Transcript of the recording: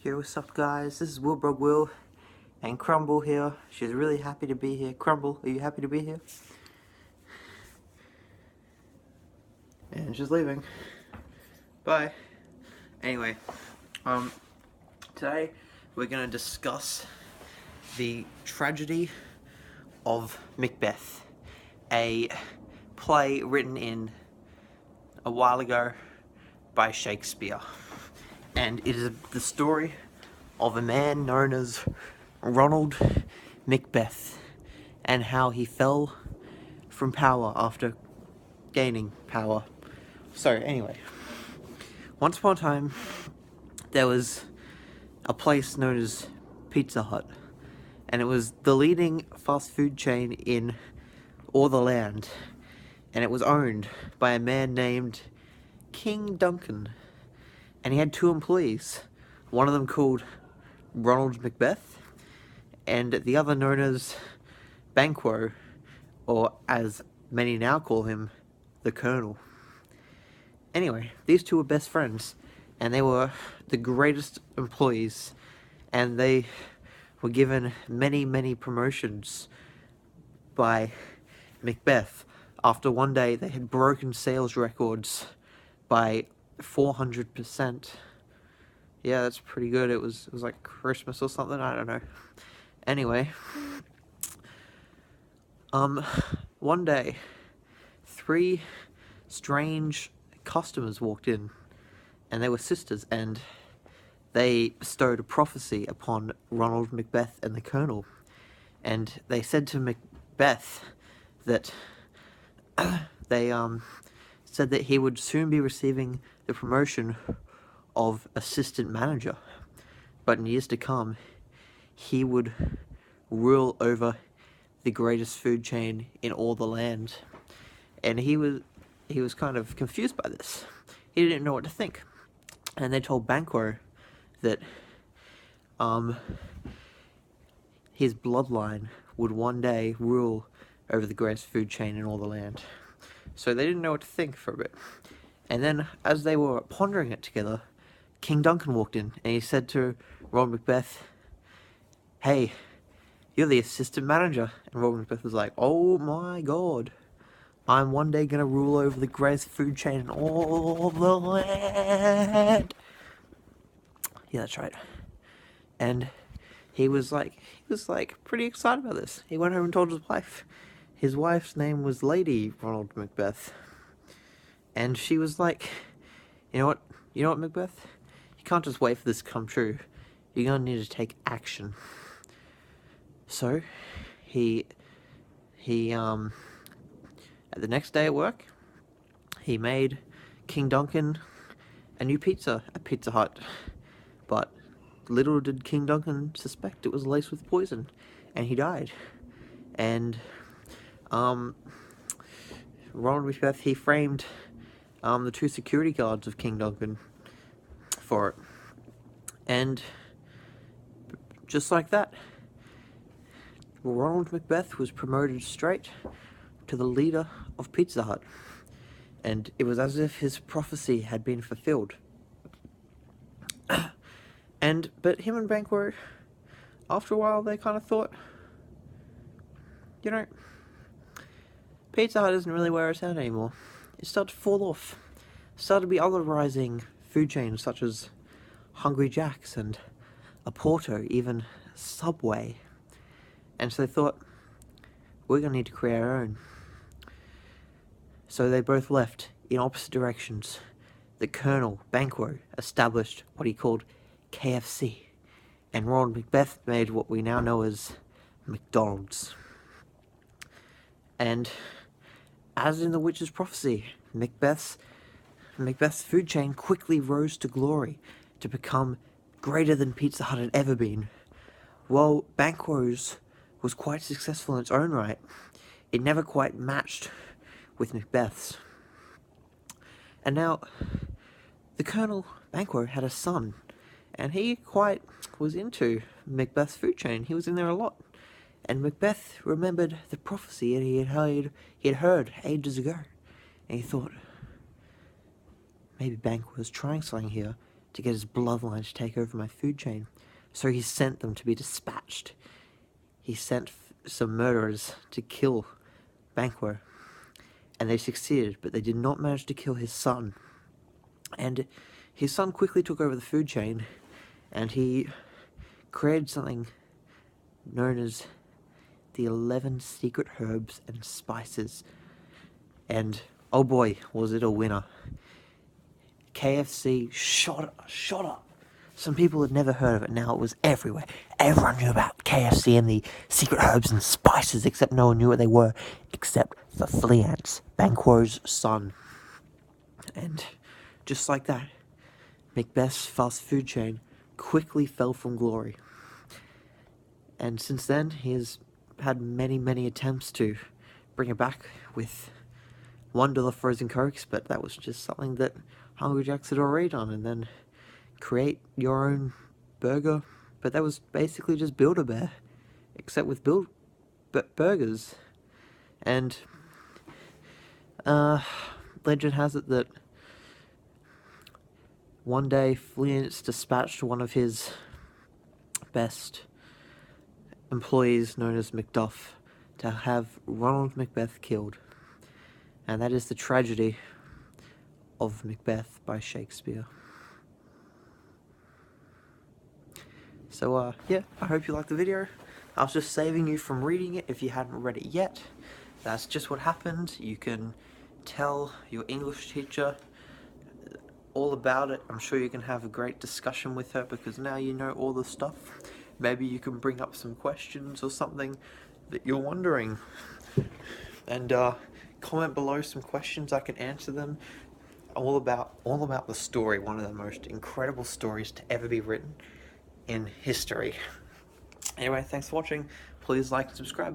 Yo, what's up guys? This is Will and Crumble here. She's really happy to be here. Crumble, are you happy to be here? And she's leaving. Bye. Anyway, today we're gonna discuss the tragedy of Macbeth, a play written in a while ago by Shakespeare. And it is the story of a man known as Ronald Macbeth and how he fell from power after gaining power. So anyway, once upon a time there was a place known as Pizza Hut, and it was the leading fast food chain in all the land, and it was owned by a man named King Duncan, and he had two employees, one of them called Ronald Macbeth, and the other known as Banquo, or as many now call him, the Colonel. Anyway, these two were best friends, and they were the greatest employees, and they were given many promotions by Macbeth after one day they had broken sales records by 400%. Yeah, that's pretty good. It was like Christmas or something, I don't know. Anyway, one day, three strange customers walked in, and they were sisters, and they bestowed a prophecy upon Ronald Macbeth and the Colonel, and they said to Macbeth that they said that he would soon be receiving the promotion of assistant manager, but in years to come he would rule over the greatest food chain in all the land. And he was kind of confused by this. He didn't know what to think. And they told Banquo that his bloodline would one day rule over the greatest food chain in all the land. So they didn't know what to think for a bit. And then, as they were pondering it together, King Duncan walked in, and he said to Ronald Macbeth, "Hey, you're the assistant manager." And Ronald Macbeth was like, "Oh my god, I'm one day gonna rule over the greatest food chain in all the land." Yeah, that's right. And he was like pretty excited about this. He went home and told his wife. His wife's name was Lady Ronald Macbeth. And she was like, you know what, Macbeth? You can't just wait for this to come true. You're gonna need to take action. So, he at the next day at work, he made King Duncan a new pizza at Pizza Hut. But little did King Duncan suspect it was laced with poison, and he died. And Ronald Macbeth, he framed the two security guards of King Duncan for it. And just like that, Ronald Macbeth was promoted straight to the leader of Pizza Hut. And it was as if his prophecy had been fulfilled. But him and Banquo, after a while, they kind of thought, Pizza Hut isn't really where it's at anymore. It started to fall off. It started to be other rising food chains such as Hungry Jack's and Porto, even Subway. And so they thought, we're going to need to create our own. So they both left in opposite directions. The Colonel, Banquo, established what he called KFC, and Ronald Macbeth made what we now know as McDonald's. And as in the witch's prophecy, Macbeth's food chain quickly rose to glory to become greater than Pizza Hut had ever been. While Banquo's was quite successful in its own right, it never quite matched with Macbeth's. And now, the Colonel, Banquo, had a son, and he quite was into Macbeth's food chain. He was in there a lot. And Macbeth remembered the prophecy that he had heard ages ago. And he thought, maybe Banquo was trying something here to get his bloodline to take over my food chain. So he sent them to be dispatched. He sent some murderers to kill Banquo, and they succeeded, but they did not manage to kill his son. And his son quickly took over the food chain, and he created something known as the 11 secret herbs and spices. And oh boy, was it a winner. KFC shot up. Some people had never heard of it. Now it was everywhere. Everyone knew about KFC and the secret herbs and spices, except no one knew what they were, except for Fleance, Banquo's son. And just like that, Macbeth's fast food chain quickly fell from glory. And since then, he has had many attempts to bring it back with $1 frozen Cokes, but that was just something that Hungry Jack's had already done. And then create your own burger, but that was basically just Build-A-Bear, except with burgers. And legend has it that one day Fleance dispatched one of his best employees, known as Macduff, to have Ronald Macbeth killed. And that is the tragedy of Macbeth by Shakespeare. So, yeah, I hope you liked the video. I was just saving you from reading it if you hadn't read it yet. That's just what happened. You can tell your English teacher all about it. I'm sure you can have a great discussion with her because now you know all the stuff. Maybe you can bring up some questions or something that you're wondering. And comment below some questions, I can answer them. All about the story, one of the most incredible stories to ever be written in history. Anyway, thanks for watching. Please like and subscribe.